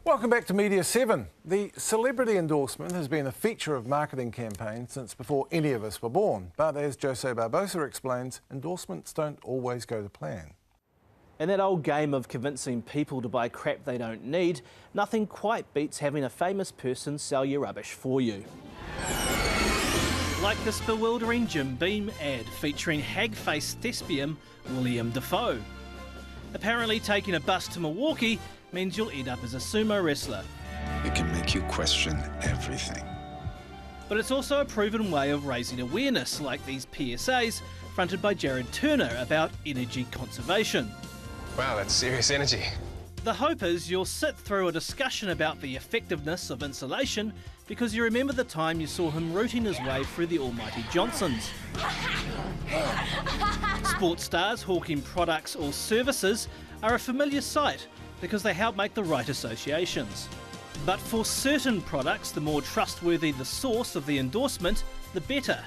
Welcome back to Media7. The celebrity endorsement has been a feature of marketing campaigns since before any of us were born. But as Jose Barbosa explains, endorsements don't always go to plan. In that old game of convincing people to buy crap they don't need, nothing quite beats having a famous person sell your rubbish for you. Like this bewildering Jim Beam ad featuring hag-faced thespian William Dafoe. Apparently taking a bus to Milwaukee means you'll end up as a sumo wrestler. It can make you question everything. But it's also a proven way of raising awareness, like these PSAs fronted by Jared Turner about energy conservation. Wow, that's serious energy. The hope is you'll sit through a discussion about the effectiveness of insulation because you remember the time you saw him rooting his way through the almighty Johnsons. Sports stars hawking products or services are a familiar sight because they help make the right associations. But for certain products, the more trustworthy the source of the endorsement, the better.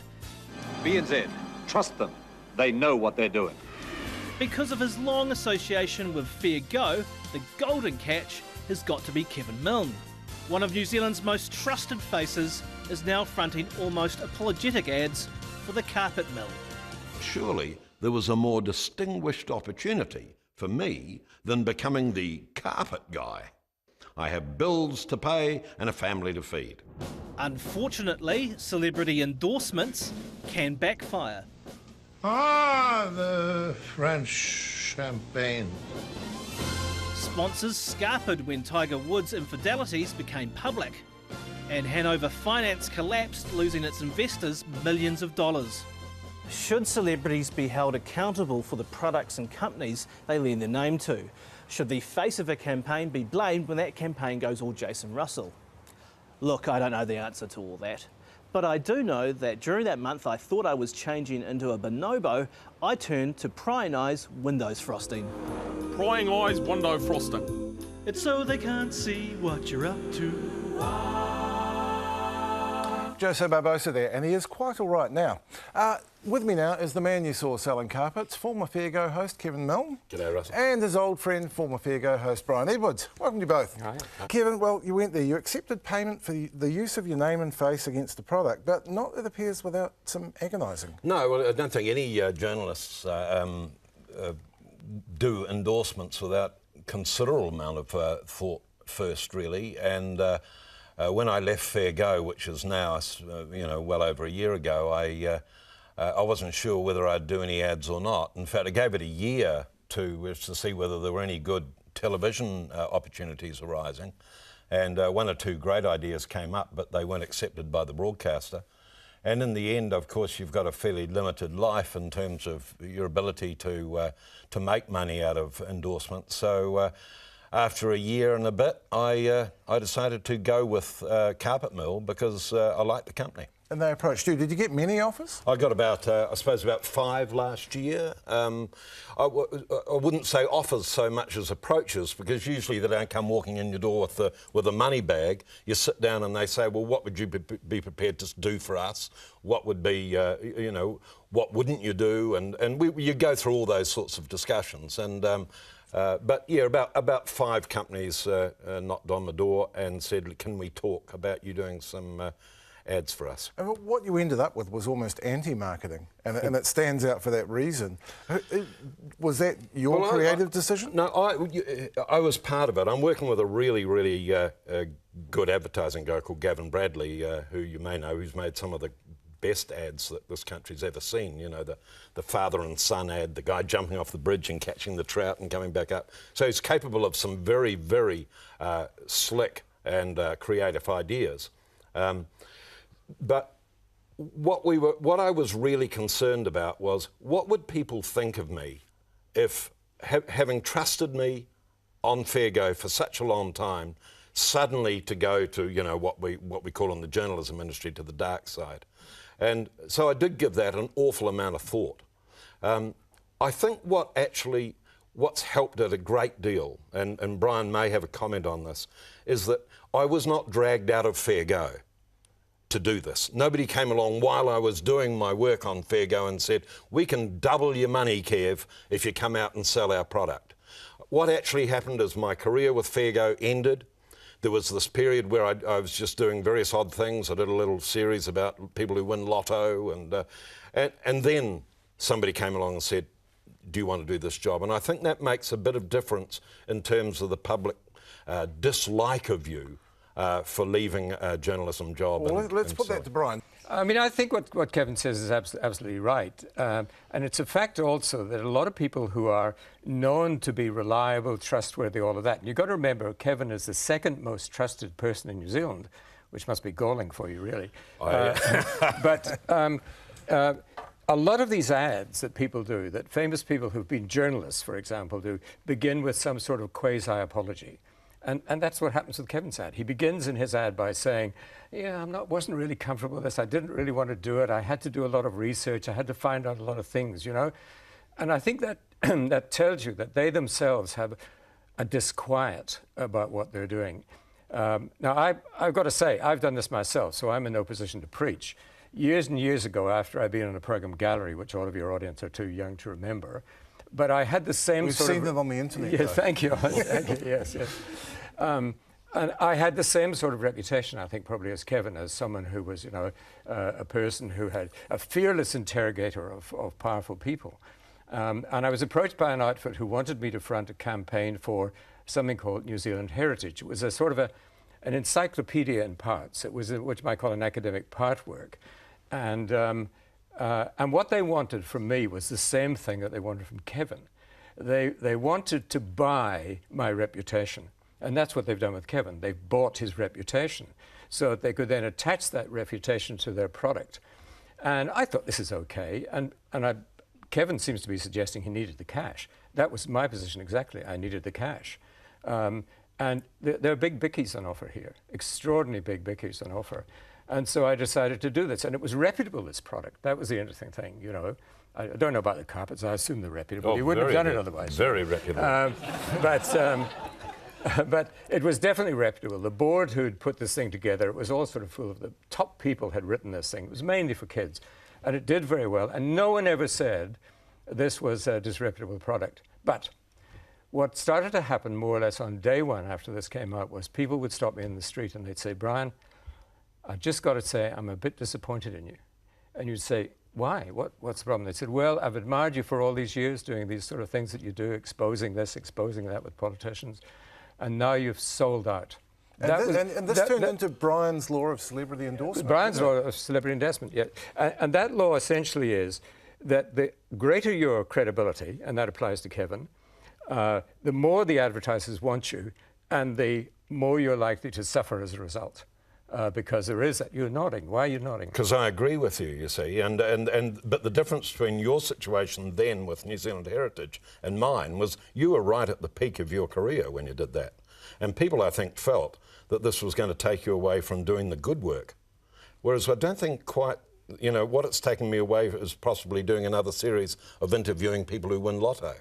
B&Z, trust them. They know what they're doing. Because of his long association with Fair Go, the golden catch has got to be Kevin Milne. One of New Zealand's most trusted faces is now fronting almost apologetic ads for the carpet mill. Surely there was a more distinguished opportunity for me than becoming the carpet guy. I have bills to pay and a family to feed. Unfortunately, celebrity endorsements can backfire. The French champagne. Sponsors scarpered when Tiger Woods' infidelities became public. And Hanover Finance collapsed, losing its investors millions of dollars. Should celebrities be held accountable for the products and companies they lend their name to? Should the face of a campaign be blamed when that campaign goes all Jason Russell? Look, I don't know the answer to all that. But I do know that during that month I thought I was changing into a bonobo, I turned to Prying Eyes Windows Frosting. Prying Eyes Window Frosting. It's so they can't see what you're up to. Jose Barbosa there, and he is quite all right now. With me now is the man you saw selling carpets, former Fair Go host Kevin Milne. G'day, Russell. And his old friend, former Fair Go host Brian Edwards. Welcome to you both. Hi. Kevin, well, you went there. You accepted payment for the use of your name and face against the product, but not, it appears, without some agonising. No, well, I don't think any journalists do endorsements without considerable amount of thought first, really. And when I left Fair Go, which is now, well over a year ago, I wasn't sure whether I'd do any ads or not. In fact, I gave it a year to see whether there were any good television opportunities arising. And one or two great ideas came up, but they weren't accepted by the broadcaster. And in the end, of course, you've got a fairly limited life in terms of your ability to make money out of endorsements. So after a year and a bit, I decided to go with Carpet Mill because I liked the company. And they approached you. Did you get many offers? I got about, I suppose, about 5 last year. I wouldn't say offers so much as approaches, because usually they don't come walking in your door with a money bag. You sit down and they say, well, what would you be prepared to do for us? What would be, what wouldn't you do? And you go through all those sorts of discussions. And but yeah, about 5 companies knocked on the door and said, can we talk about you doing some ads for us? And what you ended up with was almost anti-marketing, and it stands out for that reason. Was that your creative decision? No, I was part of it. I'm working with a really, really good advertising guy called Gavin Bradley, who you may know, who's made some of the best ads that this country's ever seen. You know, the father and son ad, the guy jumping off the bridge and catching the trout and coming back up. So he's capable of some very, very slick and creative ideas. But what I was really concerned about was, what would people think of me if, having trusted me on Fair Go for such a long time, suddenly to go to, what we call in the journalism industry, to the dark side. And so I did give that an awful amount of thought. I think what's helped it a great deal, and Brian may have a comment on this, is that I was not dragged out of Fair Go to do this. Nobody came along while I was doing my work on Fair Go and said, we can double your money, Kev, if you come out and sell our product. What actually happened is my career with Fair Go ended. there was this period where I was just doing various odd things. I did a little series about people who win lotto, and then somebody came along and said, do you want to do this job? And I think that makes a bit of difference in terms of the public dislike of you for leaving a journalism job. Well, let's put that to Brian. I mean, I think what Kevin says is absolutely right. And it's a fact also that a lot of people who are known to be reliable, trustworthy, all of that. And you've got to remember, Kevin is the second most trusted person in New Zealand, which must be galling for you, really. But a lot of these ads that people do, that famous people who've been journalists, for example, do, begin with some sort of quasi-apology. And that's what happens with Kevin's ad. He begins in his ad by saying, yeah, wasn't really comfortable with this. I didn't really want to do it. I had to do a lot of research. I had to find out a lot of things, you know. And I think that that tells you that they themselves have a disquiet about what they're doing. Now, I've got to say, I've done this myself, so I'm in no position to preach. Years and years ago, after I'd been on a program, Gallery, which all of your audience are too young to remember, but I had the same We've sort of... seen them on the internet. Yeah, though. thank you. Thank you. Yes, yes. And I had the same sort of reputation, I think, probably as Kevin, as someone who was, you know, a person who had a fearless interrogator of powerful people. And I was approached by an outfit who wanted me to front a campaign for something called New Zealand Heritage. It was a sort of an encyclopedia in parts. It was what you might call an academic part work. And what they wanted from me was the same thing that they wanted from Kevin. They wanted to buy my reputation. And that's what they've done with Kevin. They've bought his reputation so that they could then attach that reputation to their product. And I thought, this is okay. And Kevin seems to be suggesting he needed the cash. That was my position exactly. I needed the cash. And there are big bickies on offer here, extraordinary big bickies on offer. And so I decided to do this. And it was reputable, this product. That was the interesting thing, you know. I don't know about the carpets. I assume they're reputable. You wouldn't have done it otherwise. Very reputable. But it was definitely reputable. The board who'd put this thing together, it was all sort of full of the top people had written this thing. It was mainly for kids. And it did very well. And no one ever said this was a disreputable product. But what started to happen more or less on day one after this came out was people would stop me in the street and they'd say, Brian, I've just got to say I'm a bit disappointed in you. And you'd say, why? What's the problem? They said, well, I've admired you for all these years doing these sort of things that you do, exposing this, exposing that with politicians. And now you've sold out. And this turned into Brian's law of celebrity endorsement. Brian's law of celebrity endorsement, yeah. And that law essentially is that the greater your credibility, and that applies to Kevin, the more the advertisers want you, and the more you're likely to suffer as a result. Because there is that. You're nodding. Why are you nodding? Because I agree with you, you see. But the difference between your situation then with New Zealand Heritage and mine was you were right at the peak of your career when you did that. And people, I think, felt that this was going to take you away from doing the good work. Whereas I don't think quite, you know, what it's taken me away is possibly doing another series of interviewing people who win lotto.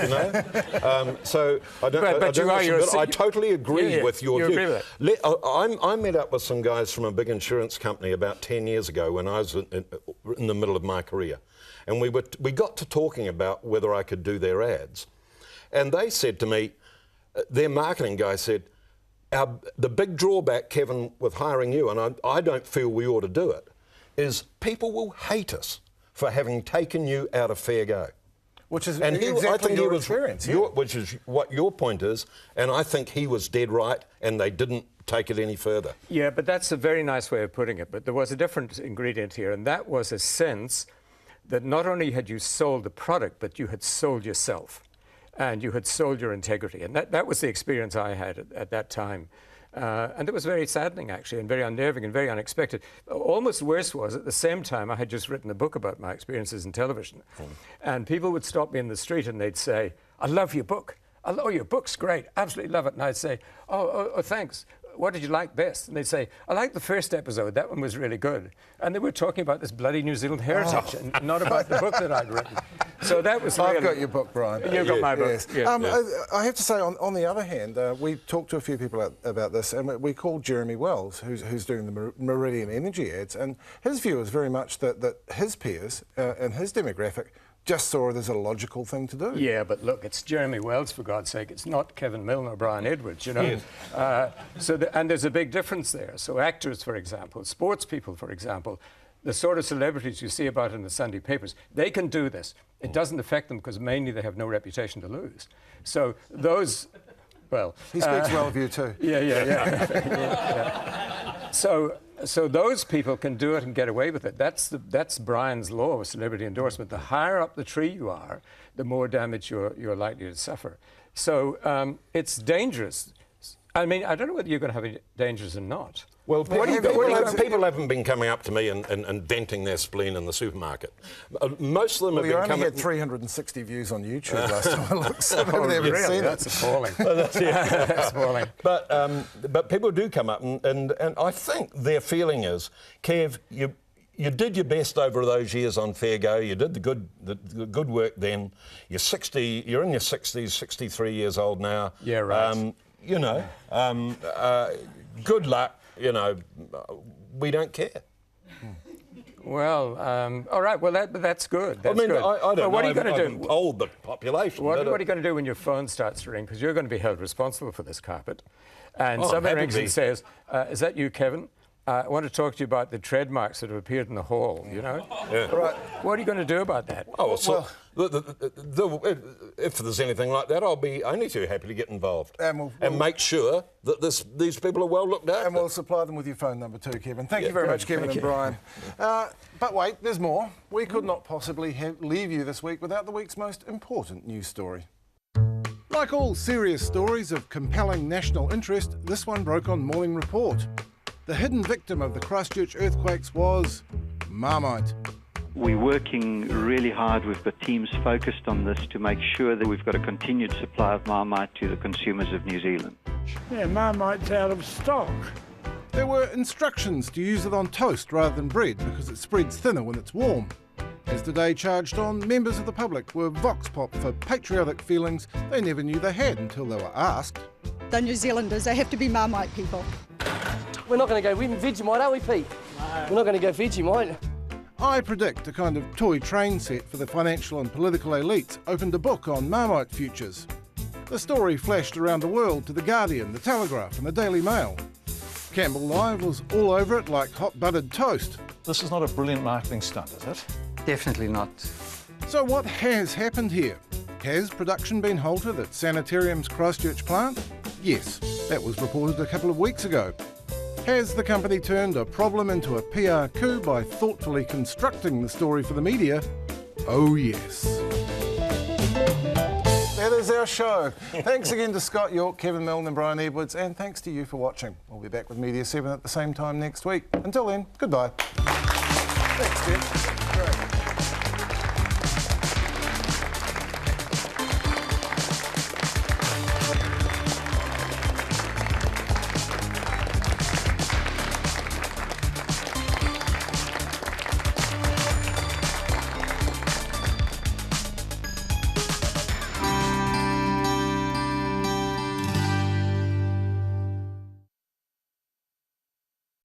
You know? So I don't. I totally agree with your view. I met up with some guys from a big insurance company about 10 years ago when I was in the middle of my career. And we got to talking about whether I could do their ads. And they said to me, their marketing guy said, the big drawback, Kevin, with hiring you, and I don't feel we ought to do it, is people will hate us for having taken you out of fair go. Which is exactly your experience. Which is what your point is, and I think he was dead right, and they didn't take it any further. Yeah, but that's a very nice way of putting it. But there was a different ingredient here, and that was a sense that not only had you sold the product, but you had sold yourself, and you had sold your integrity. And that was the experience I had at that time. And it was very saddening, actually, and very unnerving and very unexpected. Almost worse was, at the same time, I had just written a book about my experiences in television. And people would stop me in the street and they'd say, I love your book. Oh, your book's great. Absolutely love it. And I'd say, oh, thanks. What did you like best? And they'd say, I liked the first episode. That one was really good. And they were talking about this bloody New Zealand heritage and not about the book that I'd written. So that was really... I've got your book, Brian. You've got my book. Yes. Yeah. I have to say, on the other hand, we talked to a few people about this, and we called Jeremy Wells, who's doing the Meridian Energy ads, and his view is very much that his peers and his demographic just saw it as a logical thing to do. Yeah, but look, it's Jeremy Wells, for God's sake. It's not Kevin Milne or Brian Edwards, you know. Yes. And there's a big difference there. So actors, for example, sports people, for example, the sort of celebrities you see about in the Sunday papers, they can do this. It doesn't affect them because mainly they have no reputation to lose. So those, well... He speaks well of you too. Yeah. So those people can do it and get away with it. That's Brian's law of celebrity endorsement. The higher up the tree you are, the more damage you're likely to suffer. So it's dangerous. I mean, I don't know whether you're going to have any dangers or not. Well, people haven't been coming up to me and venting their spleen in the supermarket. Most of them have been coming... You only had 360 views on YouTube last time I looked, so maybe they haven't seen it. That's appalling. That's appalling. But people do come up, and I think their feeling is, Kev, you did your best over those years on Fair Go. You did the good work then. You're 60. You're in your 60s, 63 years old now. Yeah, right. You know, good luck. You know, we don't care. Well, all right. Well, that's good. That's I mean, good. I don't know. What are you going to do? Hold the population. What are you going to do when your phone starts to ring? Because you're going to be held responsible for this carpet. And somebody rings and says, "Is that you, Kevin? I want to talk to you about the tread marks that have appeared in the hall." You know. Yeah. Right. What are you going to do about that? Oh, well, if there's anything like that, I'll be only too happy to get involved and make sure that these people are well looked after. And we'll supply them with your phone number too, Kevin. Thank you very much, Kevin and Brian. But wait, there's more. We could not possibly leave you this week without the week's most important news story. Like all serious stories of compelling national interest, this one broke on Morning Report. The hidden victim of the Christchurch earthquakes was Marmite. We're working really hard with the teams focused on this to make sure that we've got a continued supply of Marmite to the consumers of New Zealand. Yeah, Marmite's out of stock. There were instructions to use it on toast rather than bread because it spreads thinner when it's warm. As the day charged on, members of the public were vox pop for patriotic feelings they never knew they had until they were asked. The New Zealanders, they have to be Marmite people. We're not going to go Vegemite, are we, Pete? No. We're not going to go Vegemite. I predict a kind of toy train set for the financial and political elites opened a book on Marmite futures. The story flashed around the world to The Guardian, The Telegraph and The Daily Mail. Campbell Live was all over it like hot buttered toast. This is not a brilliant marketing stunt, is it? Definitely not. So what has happened here? Has production been halted at Sanitarium's Christchurch plant? Yes, that was reported a couple of weeks ago. Has the company turned a problem into a PR coup by thoughtfully constructing the story for the media? Oh yes. That is our show. Thanks again to Scott York, Kevin Milne and Brian Edwards, and thanks to you for watching. We'll be back with Media7 at the same time next week. Until then, goodbye. Thanks, Jeff.